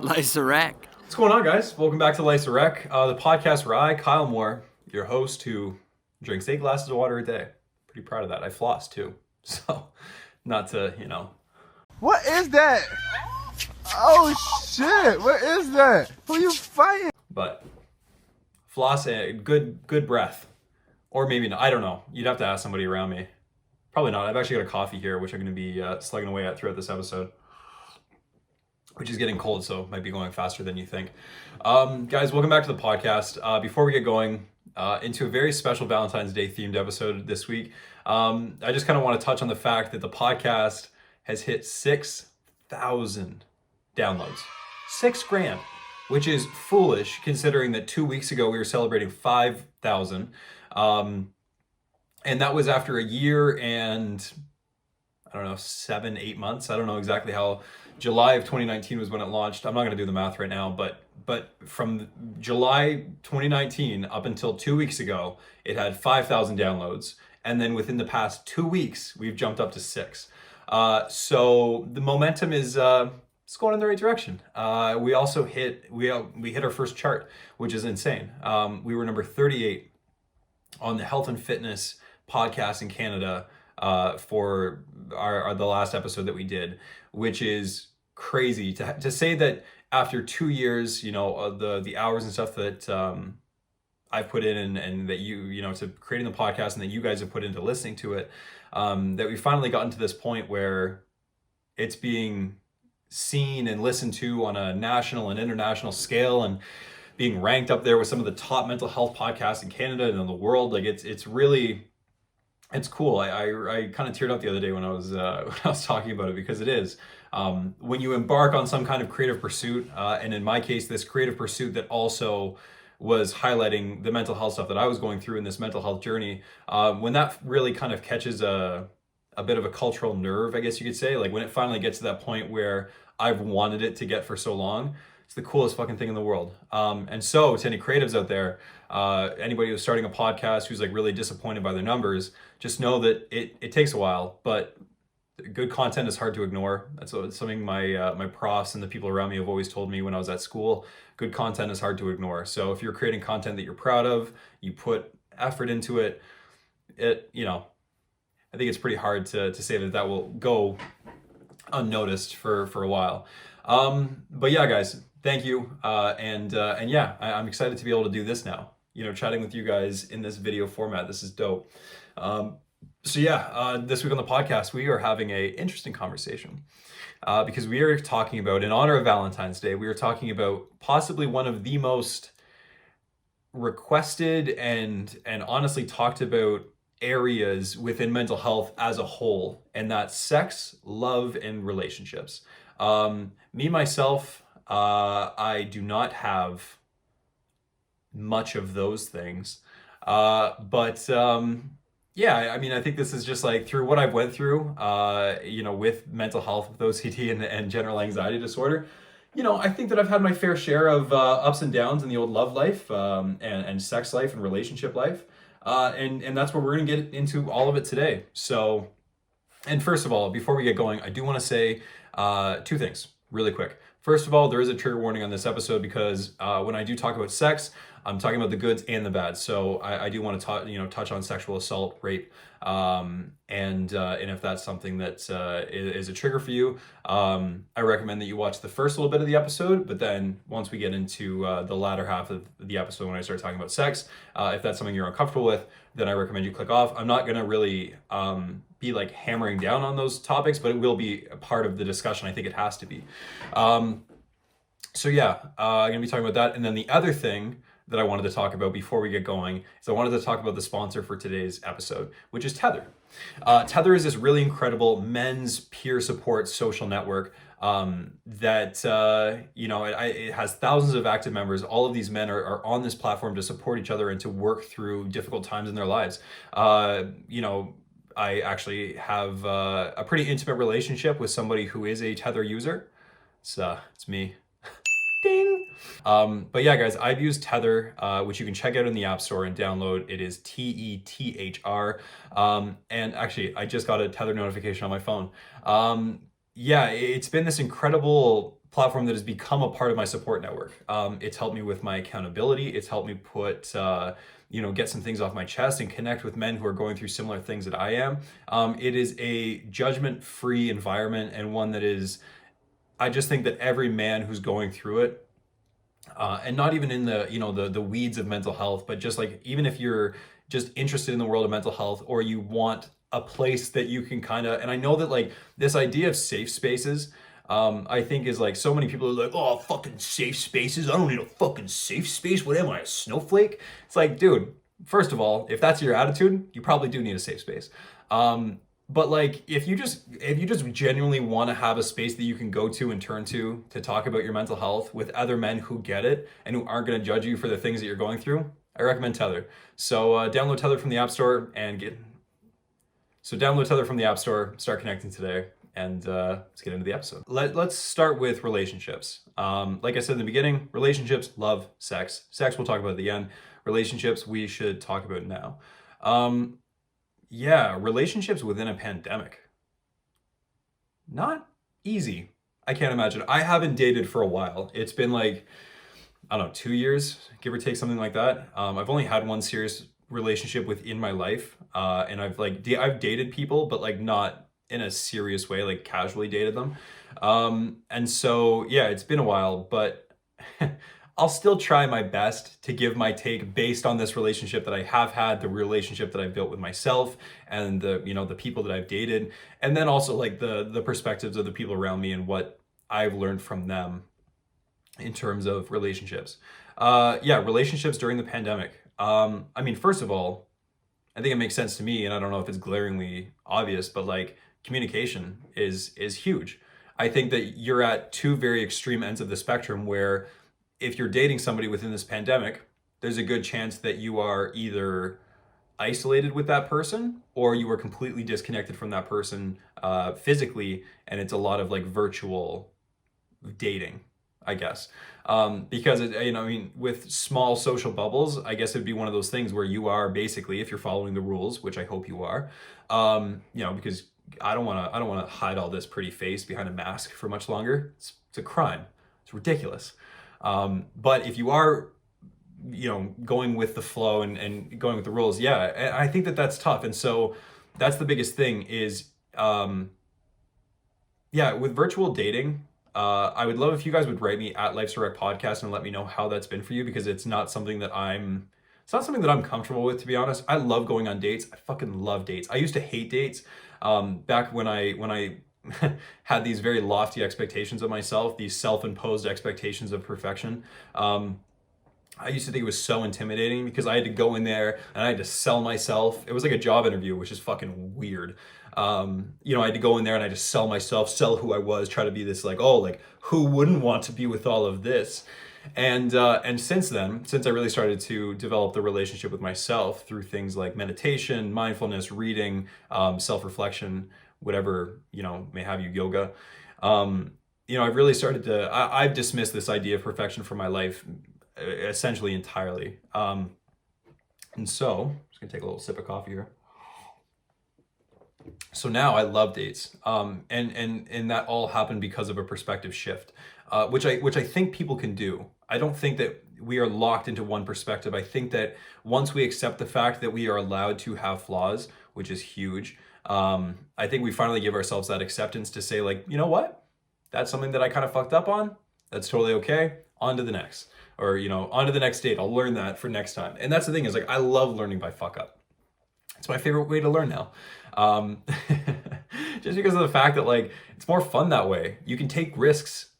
SEXXXXXX. What's going on, guys? Welcome back to SEXXXXXX, the podcast where I, Kyle Moore, your host who drinks 8 glasses of water a day. Pretty proud of that. I floss too. So, not to, What is that? Oh shit! What is that? Who you fighting? but floss, good breath. Or maybe not. I don't know. You'd have to ask somebody around me. Probably not. I've actually got a coffee here, which I'm going to be slugging away at throughout this episode, which is getting cold, so it might be going faster than you think. Guys, welcome back to the podcast. Before we get going into a very special Valentine's Day themed episode this week, I just kind of want to touch on the fact that the podcast has hit 6,000 downloads. 6 grand, which is foolish considering that 2 weeks ago we were celebrating 5,000. And that was after a year and I don't know, 7-8 months. I don't know exactly how. July of 2019 was when it launched. I'm not going to do the math right now, but from July 2019 up until 2 weeks ago, it had 5,000 downloads. And then within the past 2 weeks, we've jumped up to 6. So the momentum is it's going in the right direction. We also hit our first chart, which is insane. We were number 38 on the health and fitness podcast in Canada for the last episode that we did, which is crazy to say that after 2 years, the hours and stuff that I've put in and that to creating the podcast and that you guys have put into listening to it, that we finally gotten to this point where it's being seen and listened to on a national and international scale and being ranked up there with some of the top mental health podcasts in Canada and in the world. Like it's really, it's cool. I kind of teared up the other day when I was talking about it, because it is when you embark on some kind of creative pursuit, and in my case, this creative pursuit that also was highlighting the mental health stuff that I was going through in this mental health journey. When that really kind of catches a bit of a cultural nerve, I guess you could say, like when it finally gets to that point where I've wanted it to get for so long, it's the coolest fucking thing in the world. And so to any creatives out there, anybody who's starting a podcast who's like really disappointed by their numbers, just know that it takes a while, but good content is hard to ignore. That's something my profs and the people around me have always told me when I was at school. Good content is hard to ignore. So if you're creating content that you're proud of, you put effort into it, I think it's pretty hard to say that will go unnoticed for a while. But yeah, guys, thank you. And yeah, I'm excited to be able to do this now, chatting with you guys in this video format. This is dope. So yeah, this week on the podcast, we are having a interesting conversation because we are talking about, in honor of Valentine's Day, we are talking about possibly one of the most requested and honestly talked about areas within mental health as a whole, and that's sex, love, and relationships. Me, myself, I do not have much of those things. Yeah, I mean, I think this is just like through what I've went through, with mental health, with OCD and general anxiety disorder. I think that I've had my fair share of ups and downs in the old love life, and sex life and relationship life. And that's where we're going to get into all of it today. So, and first of all, before we get going, I do want to say 2 things really quick. First of all, there is a trigger warning on this episode because when I do talk about sex, I'm talking about the goods and the bad. So I do want to touch on sexual assault, rape, and if that's something that is a trigger for you, I recommend that you watch the first little bit of the episode. But then once we get into the latter half of the episode, when I start talking about sex, if that's something you're uncomfortable with, then I recommend you click off. I'm not going to really be like hammering down on those topics, but it will be a part of the discussion. I think it has to be. So yeah, I'm going to be talking about that. And then the other thing that I wanted to talk about before we get going is I wanted to talk about the sponsor for today's episode, which is Tether. Tether is this really incredible men's peer support social network that it has thousands of active members. All of these men are on this platform to support each other and to work through difficult times in their lives. I actually have a pretty intimate relationship with somebody who is a Tether user. It's me. Ding. But yeah, guys, I've used Tether, which you can check out in the App Store and download. It is TETHR. And actually, I just got a Tether notification on my phone. Yeah, it's been this incredible platform that has become a part of my support network. It's helped me with my accountability. It's helped me put, get some things off my chest and connect with men who are going through similar things that I am. It is a judgment-free environment, and one that is, I just think that every man who's going through it, and not even in the weeds of mental health, but just like, even if you're just interested in the world of mental health, or you want a place that you can kind of, and I know that like this idea of safe spaces, I think is like, so many people are like, oh, fucking safe spaces. I don't need a fucking safe space. What am I, a snowflake? It's like, dude, first of all, if that's your attitude, you probably do need a safe space. But like, if you just genuinely want to have a space that you can go to and turn to talk about your mental health with other men who get it and who aren't going to judge you for the things that you're going through, I recommend Tether. So download Tether from the App Store start connecting today, and let's get into the episode. Let's start with relationships. Like I said in the beginning, relationships, love, sex. Sex we'll talk about at the end. Relationships we should talk about now. Yeah, relationships within a pandemic. Not easy. I can't imagine. I haven't dated for a while. It's been like, I don't know, 2 years, give or take, something like that. I've only had one serious relationship within my life, and I've dated people, but like not in a serious way, like casually dated them. And so yeah, it's been a while, but I'll still try my best to give my take based on this relationship that I have had, the relationship that I've built with myself, and the people that I've dated, and then also like the perspectives of the people around me and what I've learned from them in terms of relationships. Yeah, relationships during the pandemic. I mean, first of all, I think it makes sense to me, and I don't know if it's glaringly obvious, but like, communication is huge. I think that you're at two very extreme ends of the spectrum, where if you're dating somebody within this pandemic, there's a good chance that you are either isolated with that person, or you are completely disconnected from that person physically, and it's a lot of like virtual dating, I guess. Because I mean, with small social bubbles, I guess it'd be one of those things where you are basically, if you're following the rules, which I hope you are, because I don't want to hide all this pretty face behind a mask for much longer. It's a crime. It's ridiculous. But if you are, going with the flow and going with the rules, yeah, I think that that's tough. And so that's the biggest thing is, yeah, with virtual dating, I would love if you guys would write me at Life's Direct Podcast and let me know how that's been for you, because it's not something that I'm comfortable with, to be honest. I love going on dates. I fucking love dates. I used to hate dates, back when I had these very lofty expectations of myself, these self-imposed expectations of perfection. I used to think it was so intimidating because I had to go in there and I had to sell myself. It was like a job interview, which is fucking weird. I had to go in there and I just sell myself, sell who I was, try to be this like, oh, like, who wouldn't want to be with all of this? And since then, since I really started to develop the relationship with myself through things like meditation, mindfulness, reading, self-reflection, whatever, may have you, yoga, I've really started to, I've dismissed this idea of perfection from my life essentially entirely. And so, I'm just gonna take a little sip of coffee here. So now I love dates, and that all happened because of a perspective shift, which I think people can do. I don't think that we are locked into one perspective. I think that once we accept the fact that we are allowed to have flaws, which is huge, I think we finally give ourselves that acceptance to say, like, you know what? That's something that I kind of fucked up on. That's totally okay. On to the next, or on to the next date. I'll learn that for next time. And that's the thing, is like, I love learning by fuck up. It's my favorite way to learn now. Just because of the fact that like, it's more fun that way. You can take risks.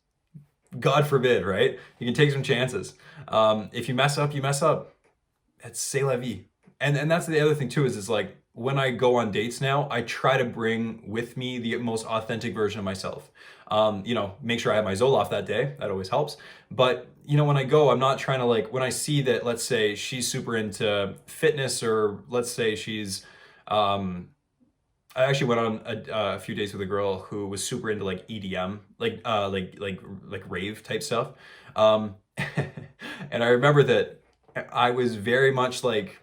God forbid, right? You can take some chances. If you mess up, you mess up. It's c'est la vie. And that's the other thing too, is like, when I go on dates now, I try to bring with me the most authentic version of myself. Make sure I have my Zoloft that day. That always helps. But, when I go, I'm not trying to like, when I see that, let's say she's super into fitness, or let's say she's, I actually went on a few dates with a girl who was super into like EDM, like rave type stuff. And I remember that I was very much like,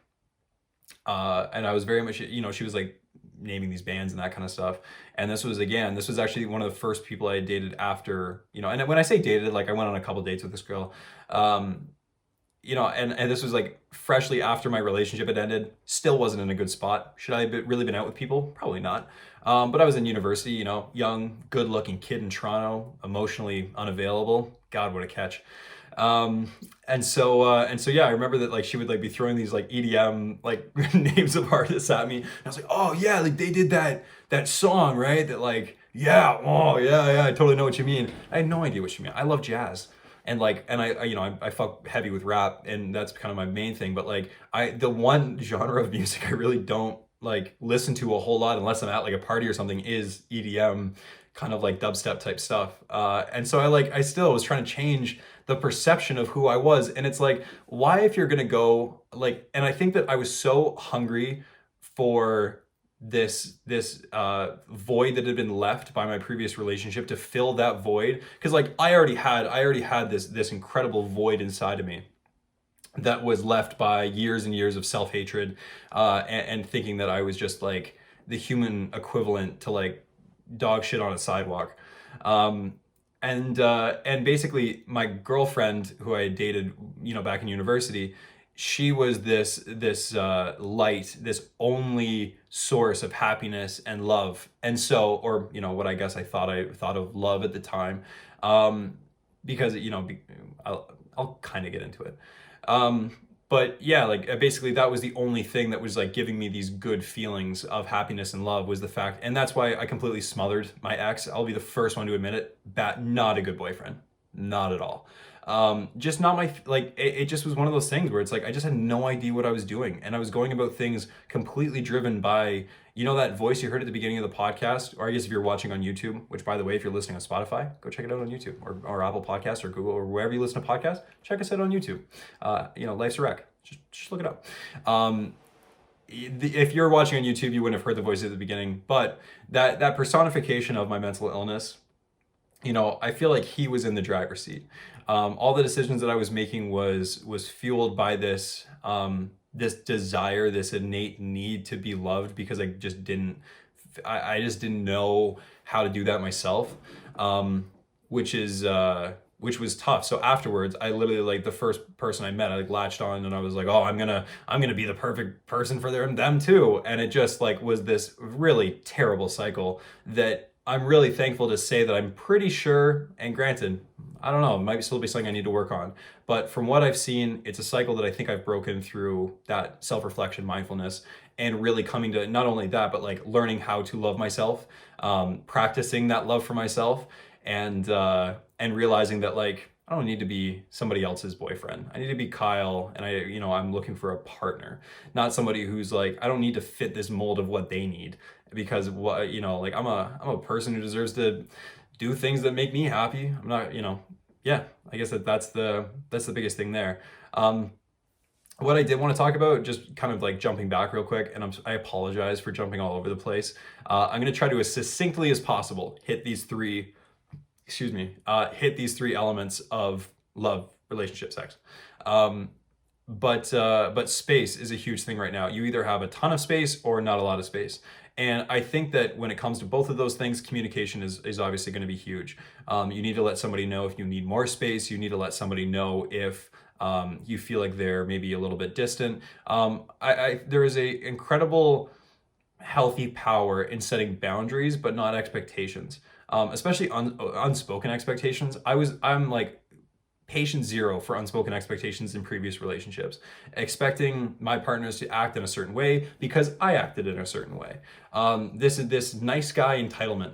and I was very much, she was like naming these bands and that kind of stuff. And this was actually one of the first people I dated after, and when I say dated, like I went on a couple dates with this girl. And this was like freshly after my relationship had ended. Still wasn't in a good spot. Should I have really been out with people? Probably not. But I was in university, young, good-looking kid in Toronto, emotionally unavailable. God, what a catch. And so yeah, I remember that like she would like be throwing these like EDM like names of artists at me. And I was like, oh yeah, like they did that song, right? That like, yeah, oh yeah, I totally know what you mean. I had no idea what you mean. I love jazz. And like, and I fuck heavy with rap, and that's kind of my main thing. But like, the one genre of music I really don't like listen to a whole lot unless I'm at like a party or something is EDM, kind of like dubstep type stuff. And so I still was trying to change the perception of who I was. And it's like, why, if you're gonna go like, and I think that I was so hungry for this void that had been left by my previous relationship, to fill that void, because like I already had this incredible void inside of me that was left by years and years of self-hatred, and thinking that I was just like the human equivalent to like dog shit on a sidewalk. And basically my girlfriend who I had dated, back in university, she was this light, this only source of happiness and love. And so, or what I guess I thought of love at the time, because I'll kind of get into it. But yeah, like basically that was the only thing that was like giving me these good feelings of happiness and love, was the fact. And that's why I completely smothered my ex. I'll be the first one to admit it. Not a good boyfriend, not at all. Just not my, like, it just was one of those things where it's like, I just had no idea what I was doing. And I was going about things completely driven by, that voice you heard at the beginning of the podcast, or I guess if you're watching on YouTube, which by the way, if you're listening on Spotify, go check it out on YouTube, or Apple Podcasts or Google or wherever you listen to podcasts, check us out on YouTube. Life's a Wreck. Just look it up. If you're watching on YouTube, you wouldn't have heard the voice at the beginning, but that personification of my mental illness, I feel like he was in the driver's seat. All the decisions that I was making was fueled by this desire, this innate need to be loved, because I just didn't know how to do that myself, which was tough. So afterwards, I literally, like, the first person I met, I like latched on, and I was like, oh, I'm gonna be the perfect person for them too. And it just like was this really terrible cycle that I'm really thankful to say that I'm pretty sure, and granted, I don't know, it might still be something I need to work on, but from what I've seen, it's a cycle that I think I've broken through that self-reflection, mindfulness, and really coming to not only that, but like learning how to love myself, practicing that love for myself, and realizing that like I don't need to be somebody else's boyfriend. I need to be Kyle, and I'm looking for a partner, not somebody who's like, I don't need to fit this mold of what they need, because like I'm a person who deserves to do things that make me happy. I'm not, yeah, I guess that's the biggest thing there. What I did want to talk about, just kind of like jumping back real quick, and I apologize for jumping all over the place. I'm going to try to as succinctly as possible hit these three elements of love, relationship, sex. But space is a huge thing right now. You either have a ton of space or not a lot of space. And I think that when it comes to both of those things, communication is obviously going to be huge. You need to let somebody know if you need more space. You need to let somebody know if you feel like they're maybe a little bit distant. There is a incredible healthy power in setting boundaries, but not expectations, especially unspoken expectations. I'm like patient zero for unspoken expectations in previous relationships, expecting my partners to act in a certain way because I acted in a certain way. This nice guy entitlement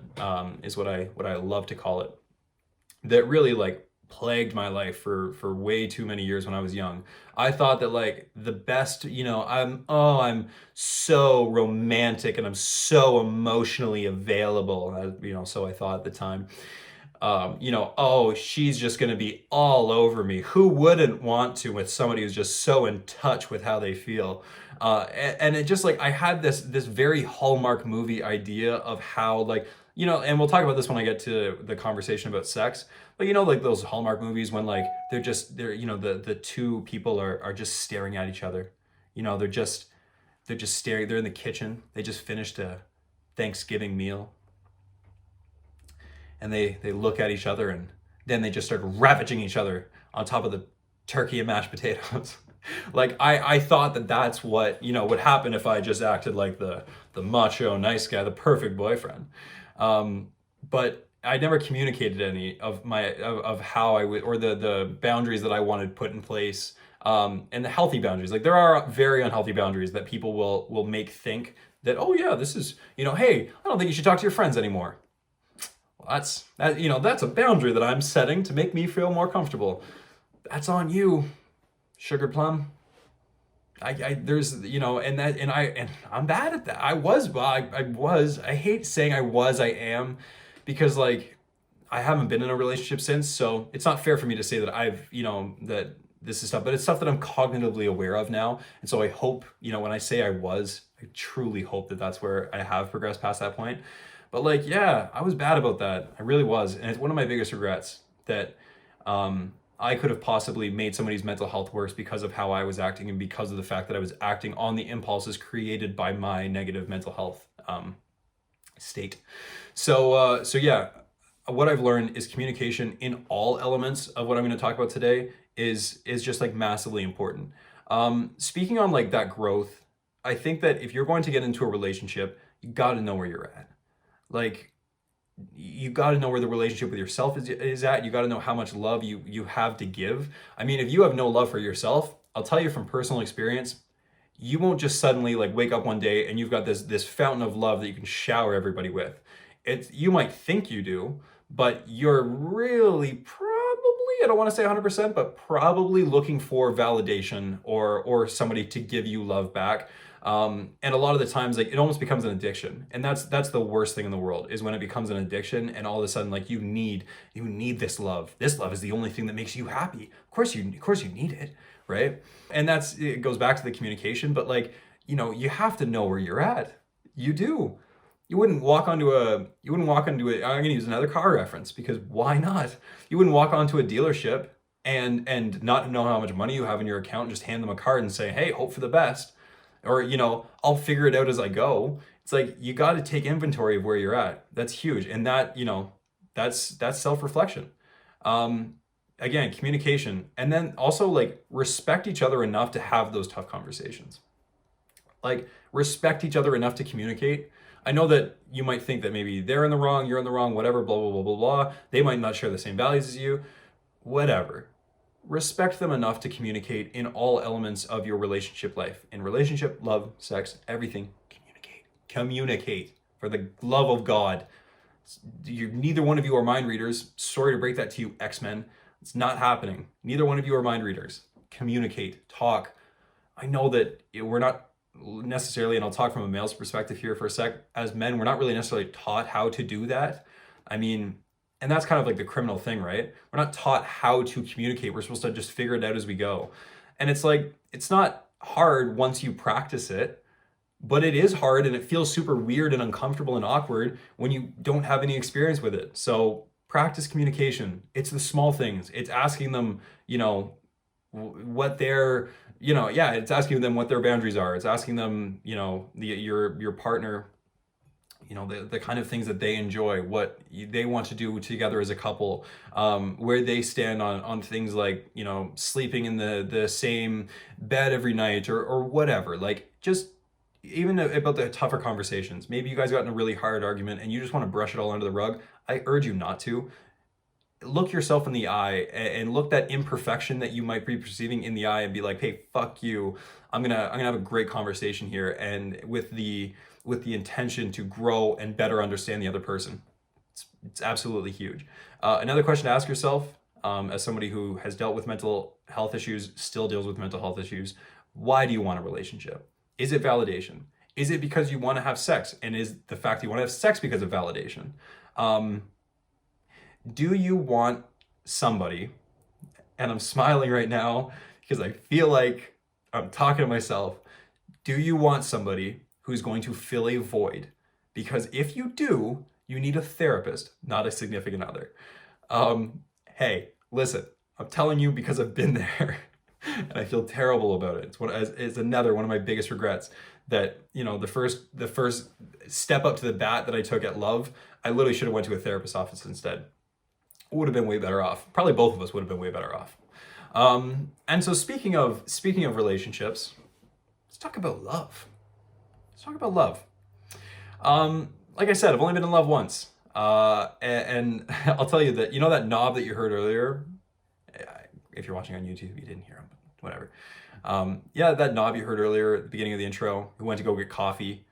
is what I love to call it, that really like plagued my life for way too many years when I was young. I thought that like the best, I'm so romantic and I'm so emotionally available, so I thought at the time. She's just going to be all over me. Who wouldn't want to, with somebody who's just so in touch with how they feel? And it just like, I had this very Hallmark movie idea of how like, and we'll talk about this when I get to the conversation about sex, but like those Hallmark movies when like, they're the two people are just staring at each other. They're just staring, they're in the kitchen. They just finished a Thanksgiving meal. And they look at each other, and then they just start ravaging each other on top of the turkey and mashed potatoes. Like I thought that that's what, would happen if I just acted like the macho nice guy, the perfect boyfriend. But I never communicated any of my of how I would, or the boundaries that I wanted put in place, and the healthy boundaries. Like there are very unhealthy boundaries that people will make think that, oh yeah, this is, hey, I don't think you should talk to your friends anymore. Well, that's a boundary that I'm setting to make me feel more comfortable. That's on you, sugar plum. There's, and I'm bad at that. I hate saying I am, because like I haven't been in a relationship since, so it's not fair for me to say that that this is stuff, but it's stuff that I'm cognitively aware of now. And so I hope, when I say I truly hope that that's where I have progressed past that point. But like, yeah, I was bad about that. I really was. And it's one of my biggest regrets that, I could have possibly made somebody's mental health worse because of how I was acting, and because of the fact that I was acting on the impulses created by my negative mental health state. So yeah, what I've learned is communication in all elements of what I'm going to talk about today is just like massively important. Speaking on like that growth, I think that if you're going to get into a relationship, you got to know where you're at. Like, you got to know where the relationship with yourself is at. You got to know how much love you have to give. I mean, if you have no love for yourself, I'll tell you from personal experience, you won't just suddenly like wake up one day and you've got this fountain of love that you can shower everybody with. You might think you do, but you're really probably, I don't want to say 100%, but probably looking for validation or somebody to give you love back. And a lot of the times, like, it almost becomes an addiction, and that's the worst thing in the world, is when it becomes an addiction, and all of a sudden, like, you need this love. This love is the only thing that makes you happy. Of course you need it, right? And it goes back to the communication, but like, you have to know where you're at. You do. You wouldn't walk onto I'm gonna use another car reference, because why not? You wouldn't walk onto a dealership and not know how much money you have in your account and just hand them a card and say, hey, hope for the best. Or, I'll figure it out as I go. It's like, you got to take inventory of where you're at. That's huge. And that, that's self-reflection. Again, communication. And then also, like, respect each other enough to have those tough conversations. Like, respect each other enough to communicate. I know that you might think that maybe they're in the wrong, you're in the wrong, whatever, blah, blah, blah, blah, blah. They might not share the same values as you. Whatever. Respect them enough to communicate in all elements of your relationship life. In relationship, love, sex, everything, communicate for the love of God. Neither one of you are mind readers. Sorry to break that to you, X-Men. It's not happening. Neither one of you are mind readers. Communicate, talk. I know that we're not necessarily, and I'll talk from a male's perspective here for a sec, as men, we're not really necessarily taught how to do that. I mean, and that's kind of like the criminal thing, right? We're not taught how to communicate. We're supposed to just figure it out as we go. And it's like, it's not hard once you practice it, but it is hard, and it feels super weird and uncomfortable and awkward when you don't have any experience with it. So practice communication. It's the small things. It's asking them, what their, it's asking them what their boundaries are. It's asking them, your partner, the kind of things that they enjoy, what they want to do together as a couple, where they stand on things like, sleeping in the same bed every night or whatever. Like, just even about the tougher conversations. Maybe you guys got in a really hard argument and you just want to brush it all under the rug. I urge you not to. Look yourself in the eye and look that imperfection that you might be perceiving in the eye and be like, hey, fuck you. I'm gonna have a great conversation here, and with the intention to grow and better understand the other person. It's absolutely huge. Another question to ask yourself, as somebody who has dealt with mental health issues, still deals with mental health issues, why do you want a relationship? Is it validation? Is it because you want to have sex? And is the fact that you want to have sex because of validation? Do you want somebody, and I'm smiling right now because I feel like I'm talking to myself, do you want somebody who's going to fill a void? Because if you do, you need a therapist, not a significant other. Hey, listen, I'm telling you because I've been there. And I feel terrible about it. It's another one of my biggest regrets, that, you know, the first step up to the bat that I took at love, I literally should have went to a therapist's office instead. Would have been way better off. Probably both of us would have been way better off. And so speaking of relationships, let's talk about love. Let's talk about love. Like I said, I've only been in love once. And I'll tell you that, you know, that knob that you heard earlier, if you're watching on YouTube, you didn't hear him, but whatever. Yeah, that knob you heard earlier at the beginning of the intro, who went to go get coffee.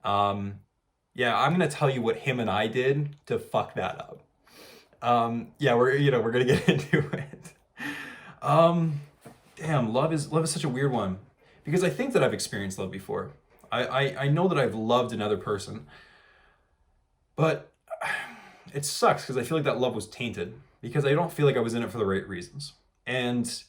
Yeah, I'm gonna tell you what him and I did to fuck that up. Yeah, we're gonna get into it. Damn, love is such a weird one, because I think that I've experienced love before. I know that I've loved another person, but it sucks because I feel like that love was tainted, because I don't feel like I was in it for the right reasons. And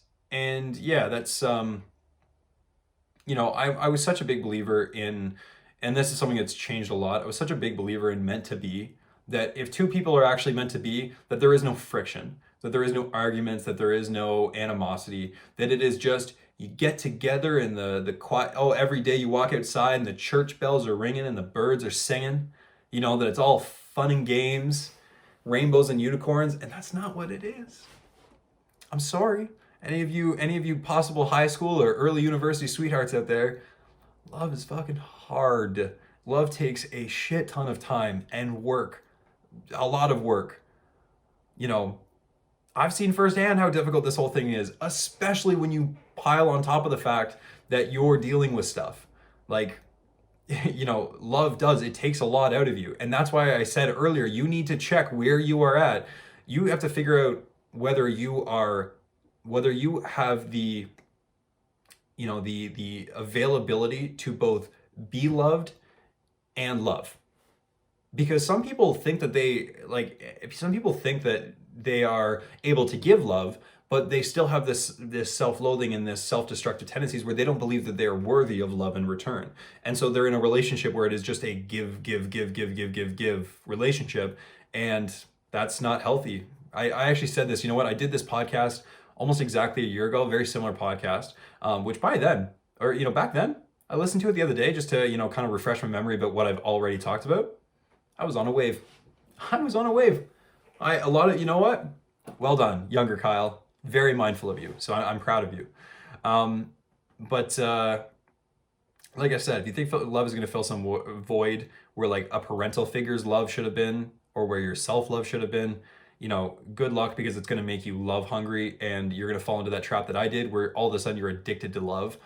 yeah, that's you know, I was such a big believer in, and this is something that's changed a lot. I was such a big believer in meant to be, that if two people are actually meant to be, that there is no friction, that there is no arguments, that there is no animosity, that it is just, you get together in the quiet. Oh, every day you walk outside and the church bells are ringing and the birds are singing, you know, that it's all fun and games, rainbows and unicorns, and that's not what it is. I'm sorry. Any of you possible high school or early university sweethearts out there, love is fucking hard. Love takes a shit ton of time and work, a lot of work. You know, I've seen firsthand how difficult this whole thing is, especially when you pile on top of the fact that you're dealing with stuff. Like, you know, love it takes a lot out of you. And that's why I said earlier, you need to check where you are at. You have to figure out whether you have the, you know, the availability to both be loved and love. Because some people think that they are able to give love, but they still have this self-loathing and this self-destructive tendencies where they don't believe that they're worthy of love in return. And so they're in a relationship where it is just a give relationship, and that's not healthy. I actually said this, you know what? I did this podcast almost exactly a year ago, very similar podcast, which by then, or, you know, back then, I listened to it the other day just to, you know, kind of refresh my memory about what I've already talked about. I was on a wave. You know what? Well done, younger Kyle. Very mindful of you. So I'm proud of you. But like I said, if you think love is going to fill some void where like a parental figure's love should have been, or where your self-love should have been, you know, good luck, because it's going to make you love hungry, and you're going to fall into that trap that I did, where all of a sudden you're addicted to love,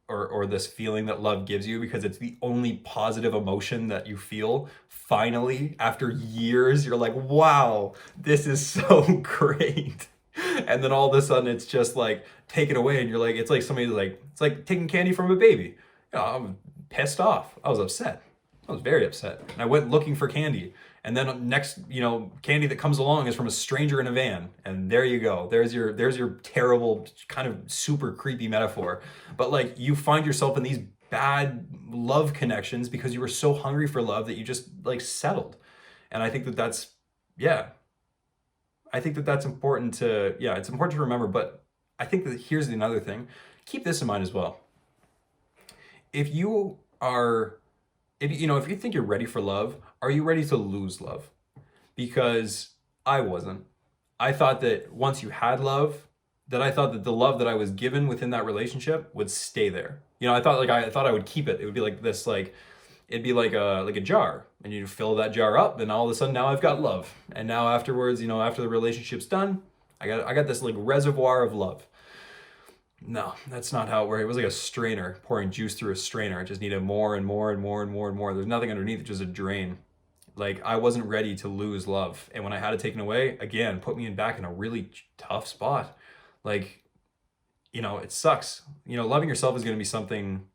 or this feeling that love gives you, because it's the only positive emotion that you feel. Finally, after years, you're like, wow, this is so great. And then all of a sudden it's just like taken away, and you're like, it's like it's like taking candy from a baby. You know, I'm pissed off. I was upset. I was very upset. And I went looking for candy. And then next, you know, candy that comes along is from a stranger in a van. And there you go. There's your terrible, kind of super creepy metaphor. But like, you find yourself in these bad love connections because you were so hungry for love that you just like settled. And I think that that's, yeah. I think that that's important to, yeah, it's important to remember. But I think that here's another thing. Keep this in mind as well. If you think you're ready for love, are you ready to lose love? Because I wasn't. I thought that once you had love, I thought that the love that I was given within that relationship would stay there. You know, I thought I would keep it. It would be like this, like, it'd be like a jar, and you fill that jar up, and all of a sudden now I've got love. And now afterwards, you know, after the relationship's done, I got this like reservoir of love. No, that's not how it worked. It was like a strainer, pouring juice through a strainer. I just needed more and more and more and more and more. There's nothing underneath, just a drain. Like, I wasn't ready to lose love. And when I had it taken away, again, put me back in a really tough spot. Like, you know, it sucks. You know, loving yourself is going to be something...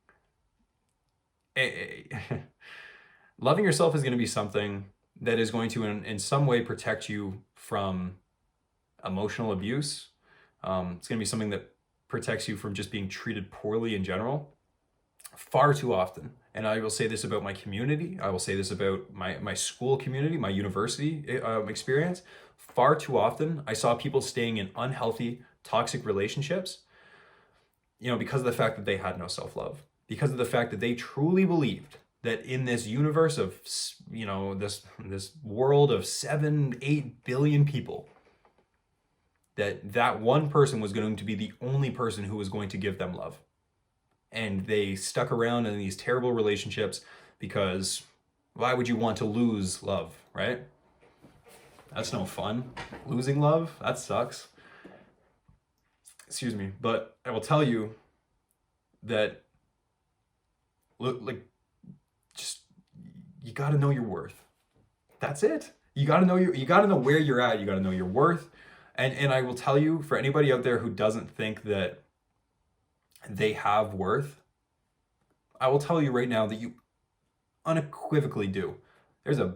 Loving yourself is going to be something that is going to, in some way, protect you from emotional abuse. It's going to be something that protects you from just being treated poorly in general. Far too often. And I will say this about my community. I will say this about my school community, my university experience. Far too often, I saw people staying in unhealthy, toxic relationships because of the fact that they had no self-love, because of the fact that they truly believed that in this universe of, this world of 7-8 billion people, that one person was going to be the only person who was going to give them love. And they stuck around in these terrible relationships because why would you want to lose love, right? That's no fun. Losing love, that sucks. Excuse me. But I will tell you that, just, you got to know your worth. That's it. You got to know where you're at. You got to know your worth. And I will tell you, for anybody out there who doesn't think that they have worth, I will tell you right now that you unequivocally do. There's a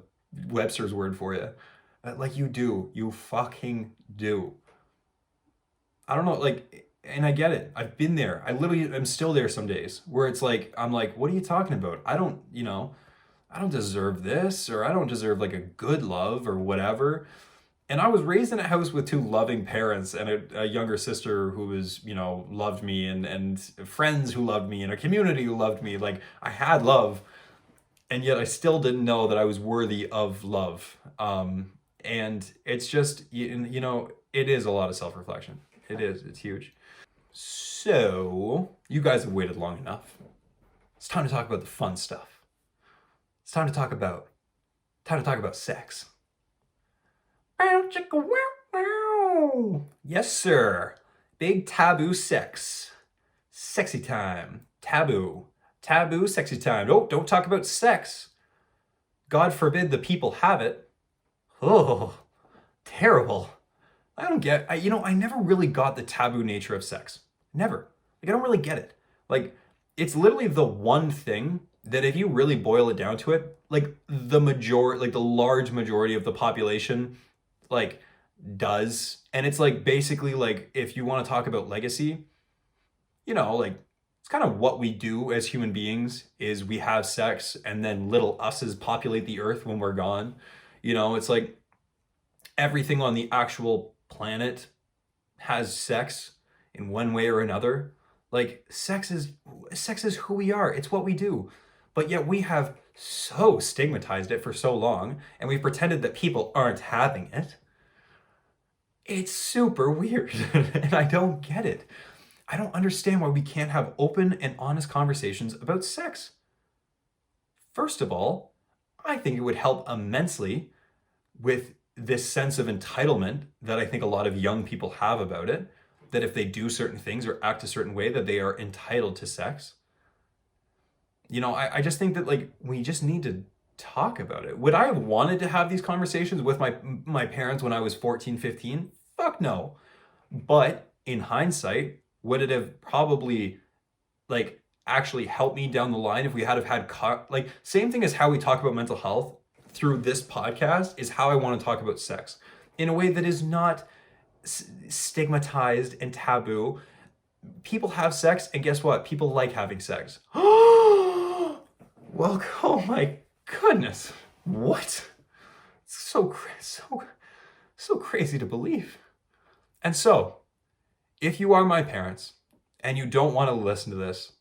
Webster's word for you. Like, you do. You fucking do. I don't know, and I get it. I've been there. I literally am still there some days where it's like, I'm like, what are you talking about? I don't deserve this, or I don't deserve like a good love or whatever. And I was raised in a house with two loving parents and a younger sister who was, loved me, and friends who loved me, and a community who loved me. Like, I had love, and yet I still didn't know that I was worthy of love. And it's just, it is a lot of self-reflection. It is. It's huge. So, you guys have waited long enough. It's time to talk about the fun stuff. It's time to talk about sex. Yes, sir. Big taboo sex. Sexy time. Taboo. Taboo, sexy time. Oh, don't talk about sex. God forbid the people have it. Oh, terrible. I never really got the taboo nature of sex. Never. I don't really get it. It's literally the one thing that, if you really boil it down to it, the large majority of the population, does. And it's basically, if you want to talk about legacy, it's kind of what we do as human beings is we have sex, and then little us's populate the earth when we're gone. It's like everything on the actual planet has sex in one way or another. Sex is who we are. It's what we do. But yet we have so stigmatized it for so long, and we've pretended that people aren't having it. It's super weird, and I don't get it. I don't understand why we can't have open and honest conversations about sex. First of all, I think it would help immensely with this sense of entitlement that I think a lot of young people have about it, that if they do certain things or act a certain way, that they are entitled to sex. I just think that we just need to talk about it. Would I have wanted to have these conversations with my parents when I was 14, 15? Fuck no. But in hindsight, would it have probably actually helped me down the line if we had same thing as how we talk about mental health through this podcast is how I want to talk about sex in a way that is not stigmatized and taboo. People have sex, and guess what? People like having sex. Well, oh my goodness. What? It's so crazy to believe. And so, if you are my parents and you don't want to listen to this,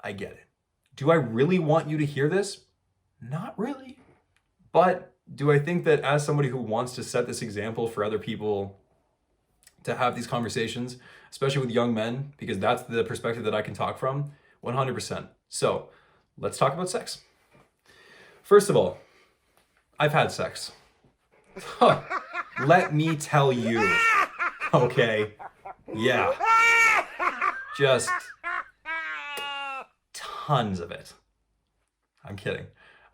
I get it. Do I really want you to hear this? Not really. But do I think that as somebody who wants to set this example for other people to have these conversations, especially with young men, because that's the perspective that I can talk from, 100%. So, let's talk about sex. First of all, I've had sex. Let me tell you. Okay. Yeah. Just tons of it. I'm kidding.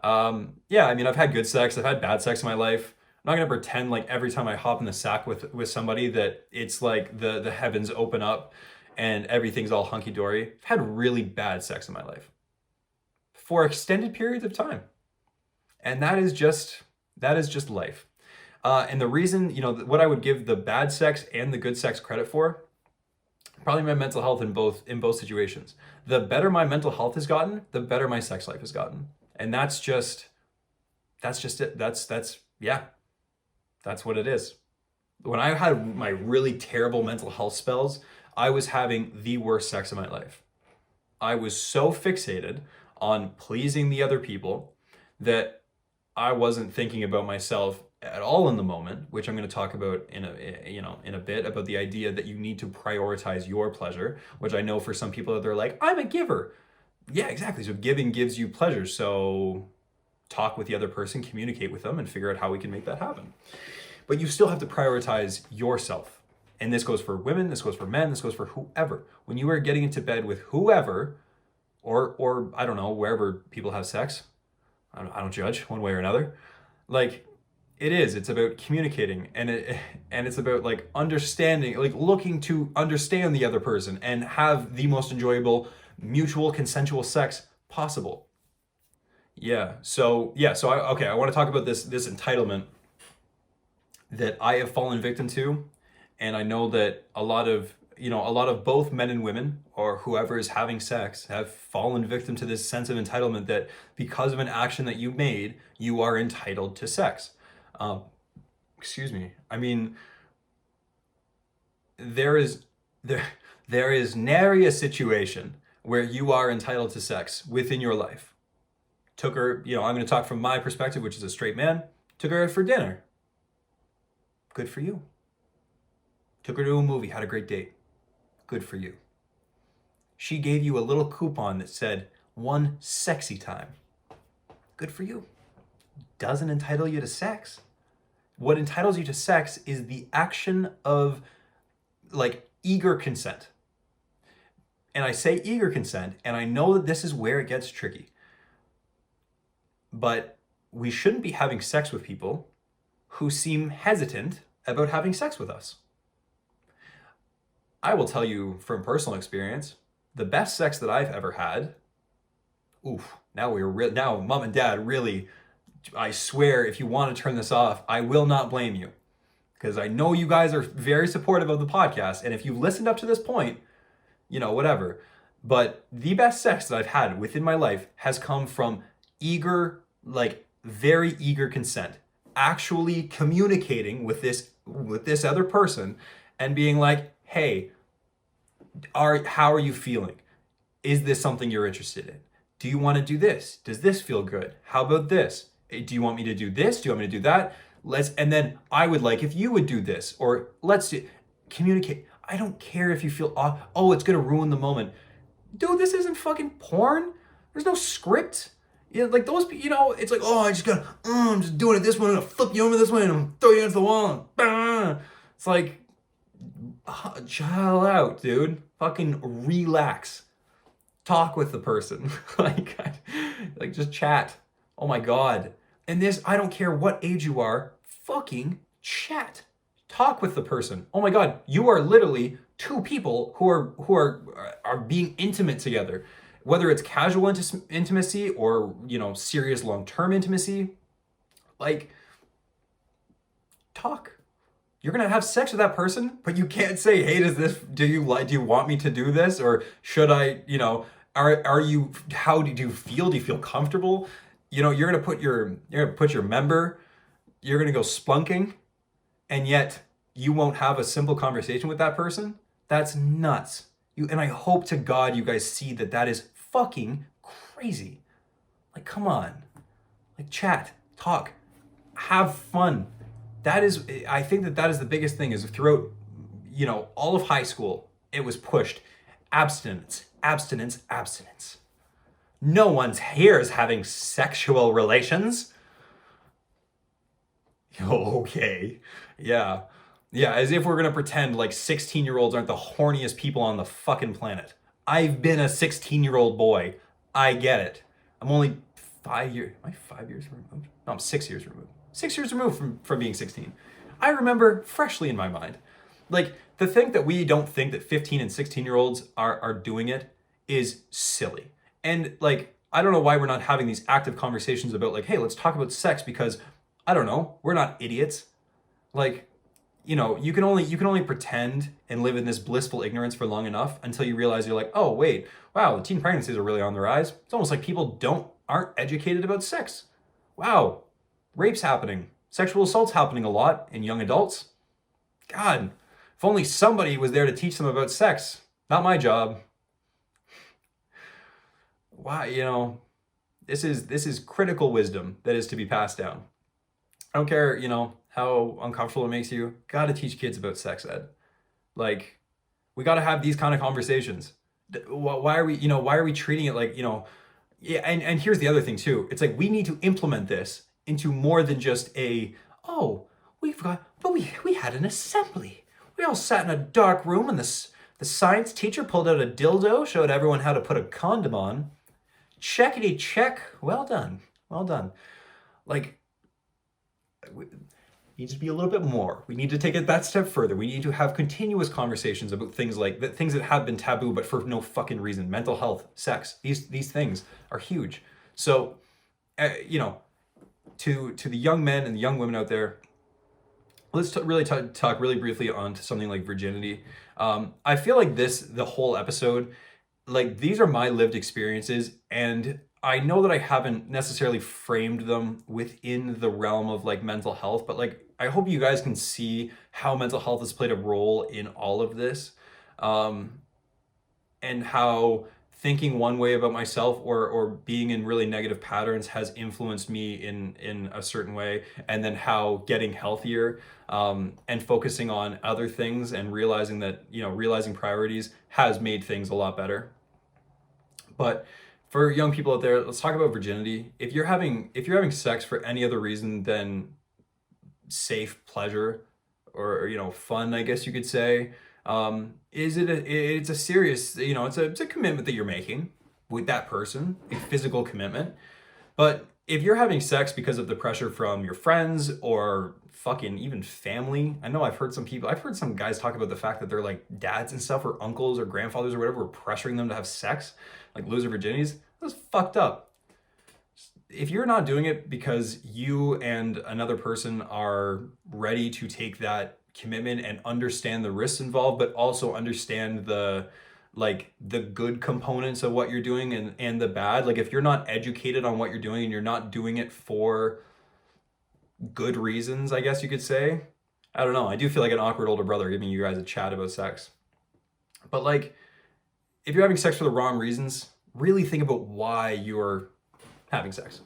I've had good sex. I've had bad sex in my life. I'm not gonna pretend every time I hop in the sack with somebody that it's the heavens open up and everything's all hunky-dory. I've had really bad sex in my life for extended periods of time. And that is just life. And the reason, what I would give the bad sex and the good sex credit for, probably my mental health in both situations. The better my mental health has gotten, the better my sex life has gotten. And that's just it. That's what it is. When I had my really terrible mental health spells, I was having the worst sex of my life. I was so fixated on pleasing the other people that I wasn't thinking about myself at all in the moment, which I'm going to talk about in a bit, about the idea that you need to prioritize your pleasure, which I know for some people they're like, I'm a giver. Yeah, exactly. So giving gives you pleasure. So talk with the other person, communicate with them, and figure out how we can make that happen. But you still have to prioritize yourself. And this goes for women, this goes for men, this goes for whoever. When you are getting into bed with whoever, or I don't know, wherever people have sex, I don't judge one way or another. Like, it's about communicating, and it's about like understanding, like looking to understand the other person and have the most enjoyable mutual consensual sex possible. So I want to talk about this entitlement that I have fallen victim to, and I know that a lot of both men and women, or whoever is having sex, have fallen victim to this sense of entitlement that because of an action that you made, you are entitled to sex. Excuse me. I mean, there is nary a situation where you are entitled to sex within your life. Took her, I'm going to talk from my perspective, which is a straight man. Took her out for dinner. Good for you. Took her to a movie, had a great date. Good for you. She gave you a little coupon that said one sexy time. Good for you. Doesn't entitle you to sex. What entitles you to sex is the action of like eager consent. And I say eager consent, and I know that this is where it gets tricky. But we shouldn't be having sex with people who seem hesitant about having sex with us. I will tell you from personal experience, the best sex that I've ever had, now mom and dad really, I swear, if you want to turn this off, I will not blame you. Because I know you guys are very supportive of the podcast, and if you've listened up to this point, whatever. But the best sex that I've had within my life has come from eager, like very eager consent. Actually communicating with this other person and being like, hey, how are you feeling? Is this something you're interested in? Do you want to do this? Does this feel good? How about this? Do you want me to do this? Do you want me to do that? And then I would like if you would do this, or communicate. I don't care if you feel, it's going to ruin the moment. Dude, this isn't fucking porn. There's no script. Like those, it's like, I'm just doing it this way, I'm going to flip you over this way, and I'm going to throw you against the wall. And, it's like, chill out, dude. Fucking relax. Talk with the person. like just chat. Oh my God. And this, I don't care what age you are, fucking chat. Talk with the person. Oh my God, you are literally two people who are being intimate together. Whether it's casual intimacy or, serious long-term intimacy, like, talk. You're going to have sex with that person, but you can't say, hey, do you want me to do this? Or should I, how do you feel? Do you feel comfortable? You're going to put your member, you're going to go splunking, and yet you won't have a simple conversation with that person. That's nuts. And I hope to God you guys see that is fucking crazy. Like, come on. Like, chat, talk, have fun. I think that is the biggest thing, is throughout, all of high school, it was pushed. Abstinence, abstinence, abstinence. No one's here is having sexual relations. Okay. Yeah. Yeah, as if we're going to pretend like 16-year-olds aren't the horniest people on the fucking planet. I've been a 16-year-old boy. I get it. I'm only 5 years... Am I 5 years removed? No, I'm 6 years removed. 6 years removed from being 16. I remember freshly in my mind. Like, the thing that we don't think that 15 and 16-year-olds are doing it is silly. And, like, I don't know why we're not having these active conversations about, like, hey, let's talk about sex, because, I don't know, we're not idiots. Like... you can only pretend and live in this blissful ignorance for long enough until you realize you're like, oh wait, wow, the teen pregnancies are really on the rise. It's almost like people aren't educated about sex. Wow, rape's happening, sexual assault's happening a lot in young adults. God, If only somebody was there to teach them about sex. Not my job. Why, this is critical wisdom that is to be passed down. I don't care, how uncomfortable it makes you. Got to teach kids about sex ed. Like, we got to have these kind of conversations. Why are we treating it like, yeah, and here's the other thing too. It's like we need to implement this into more than just we had an assembly. We all sat in a dark room and the science teacher pulled out a dildo, showed everyone how to put a condom on. Checkity check. Well done. Well done. Like, we need to be a little bit more. We need to take it that step further. We need to have continuous conversations about things things that have been taboo, but for no fucking reason. Mental health, sex, these things are huge. So, to the young men and the young women out there, let's really talk really briefly on to something like virginity. I feel like the whole episode, like, these are my lived experiences, and I know that I haven't necessarily framed them within the realm of like mental health, but like, I hope you guys can see how mental health has played a role in all of this, and how thinking one way about myself or being in really negative patterns has influenced me in a certain way, and then how getting healthier, and focusing on other things and realizing that, realizing priorities has made things a lot better. But for young people out there, let's talk about virginity. If you're having sex for any other reason than safe pleasure or fun, I guess you could say, it's a serious, it's a commitment that you're making with that person, a physical commitment. But if you're having sex because of the pressure from your friends or fucking even family, I know I've heard some guys talk about the fact that they're like dads and stuff, or uncles or grandfathers or whatever, were pressuring them to have sex, like lose their virginities. That's fucked up. If you're not doing it because you and another person are ready to take that commitment and understand the risks involved, but also understand the good components of what you're doing and the bad, like if you're not educated on what you're doing and you're not doing it for good reasons, I guess you could say. I don't know. I do feel like an awkward older brother giving you guys a chat about sex. But like, if you're having sex for the wrong reasons, really think about why you're having sex.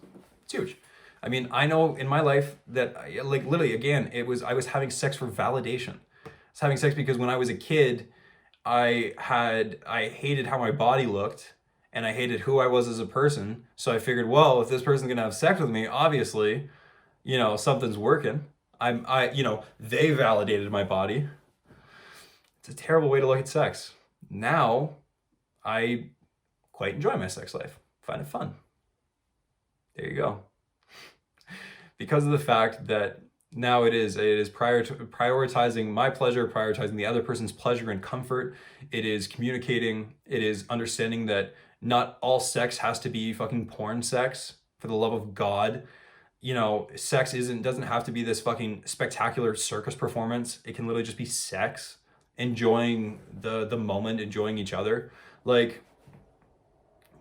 It's huge. I mean, I know in my life that, like, literally, again, I was having sex for validation. I was having sex because when I was a kid, I hated how my body looked and I hated who I was as a person. So I figured, well, if this person's gonna have sex with me, obviously, something's working. They validated my body. It's a terrible way to look at sex. Now, I quite enjoy my sex life. Find it fun. There you go. Because of the fact that now it is prioritizing my pleasure, prioritizing the other person's pleasure and comfort. It is communicating. It is understanding that not all sex has to be fucking porn sex, for the love of God. Sex doesn't have to be this fucking spectacular circus performance. It can literally just be sex, enjoying the moment, enjoying each other. Like,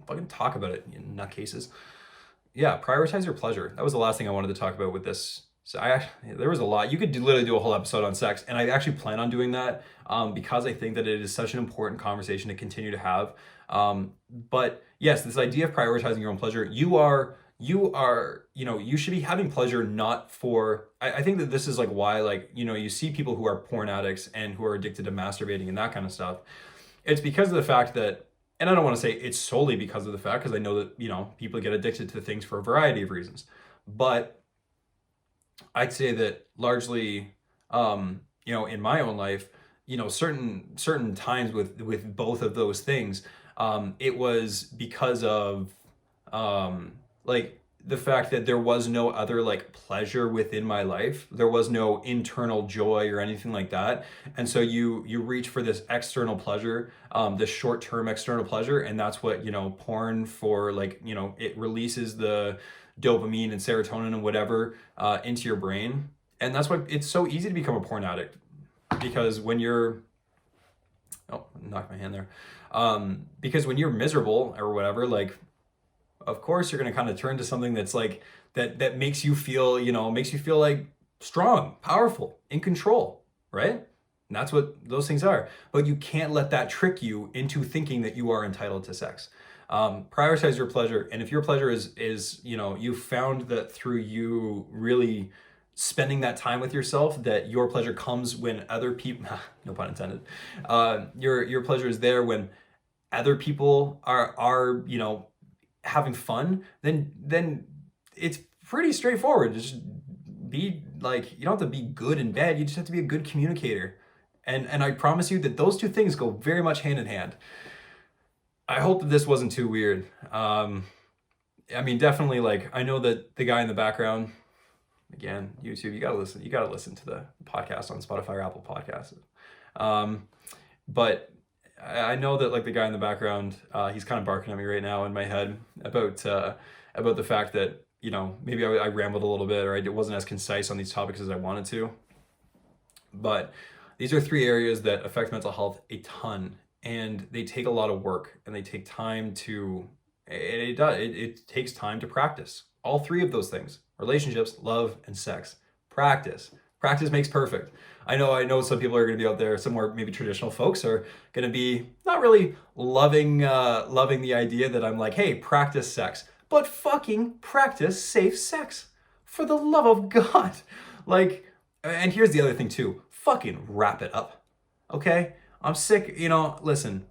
fucking talk about it, you nutcases. Yeah, prioritize your pleasure. That was the last thing I wanted to talk about with this. So there was a lot. You could literally do a whole episode on sex, and I actually plan on doing that, because I think that it is such an important conversation to continue to have. But yes, this idea of prioritizing your own pleasure, you should be having pleasure not for, I think that this is like why, like, you see people who are porn addicts and who are addicted to masturbating and that kind of stuff. It's because of the fact that, and I don't want to say it's solely because of the fact, because I know that, people get addicted to things for a variety of reasons. But I'd say that largely, in my own life, certain times with both of those things, it was because of, like, the fact that there was no other like pleasure within my life. There was no internal joy or anything like that. And so you reach for this external pleasure, this short-term external pleasure. And that's what, porn for, like, it releases the dopamine and serotonin and whatever, into your brain. And that's why it's so easy to become a porn addict, because when you're, knocked my hand there. Because when you're miserable or whatever, like, of course you're going to kind of turn to something that's like that makes you feel, makes you feel like strong, powerful, in control, right? And that's what those things are. But you can't let that trick you into thinking that you are entitled to sex. Prioritize your pleasure. And if your pleasure is, you know, you found that through you really spending that time with yourself, that your pleasure comes when other people, no pun intended, your pleasure is there when other people are, you know, having fun, then it's pretty straightforward. Just be like, you don't have to be good in bed, you just have to be a good communicator. And I promise you that those two things go very much hand in hand. I hope that this wasn't too weird. I mean, definitely, like, I know that the guy in the background, again, YouTube, you gotta listen to the podcast on Spotify or Apple Podcasts. But I know that, like, the guy in the background, he's kind of barking at me right now in my head about the fact that, you know, maybe I rambled a little bit, or I wasn't as concise on these topics as I wanted to. But these are three areas that affect mental health a ton, and they take a lot of work, and they take time to, it takes time to practice. All three of those things: relationships, love, and sex. Practice. Practice makes perfect. I know some people are going to be out there, some more maybe traditional folks are going to be not really loving the idea that I'm like, hey, practice sex. But fucking practice safe sex. For the love of God. Like, and here's the other thing too. Fucking wrap it up. Okay? I'm sick, you know, listen,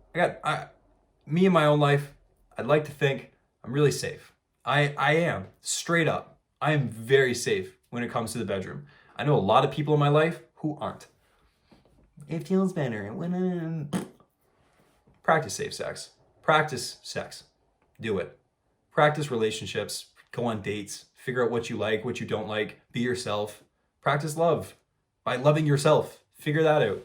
me in my own life, I'd like to think I'm really safe. I am, straight up. I am very safe when it comes to the bedroom. I know a lot of people in my life who aren't. It feels better when practice safe sex. Practice sex. Do it. Practice relationships. Go on dates. Figure out what you like, what you don't like. Be yourself. Practice love by loving yourself. Figure that out.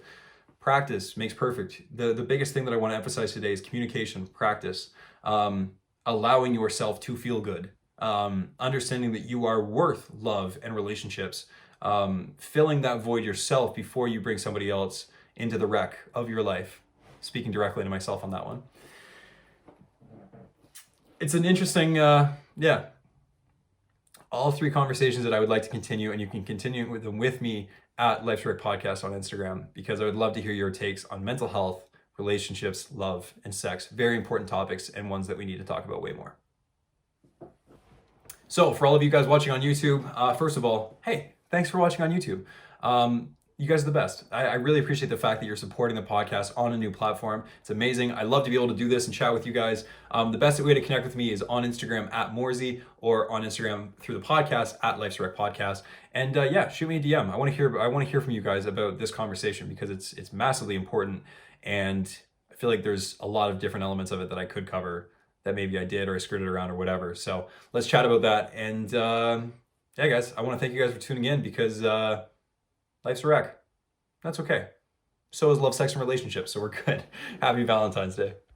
Practice makes perfect. The biggest thing that I want to emphasize today is communication, practice, allowing yourself to feel good, understanding that you are worth love and relationships, filling that void yourself before you bring somebody else into the wreck of your life. Speaking directly to myself on that one. It's an interesting, all three conversations that I would like to continue, and you can continue with them with me at Life's Work Podcast on Instagram, because I would love to hear your takes on mental health, relationships, love, and sex. Very important topics, and ones that we need to talk about way more. So for all of you guys watching on YouTube, first of all, hey, thanks for watching on YouTube. You guys are the best. I really appreciate the fact that you're supporting the podcast on a new platform. It's amazing. I love to be able to do this and chat with you guys. The best way to connect with me is on Instagram at Morsey, or on Instagram through the podcast at Life's Rec Podcast. And shoot me a DM. I want to hear from you guys about this conversation, because it's massively important, and I feel like there's a lot of different elements of it that I could cover that maybe I did or I skirted around or whatever. So let's chat about that. And guys, I want to thank you guys for tuning in, because life's a wreck. That's okay. So is love, sex, and relationships. So we're good. Happy Valentine's Day.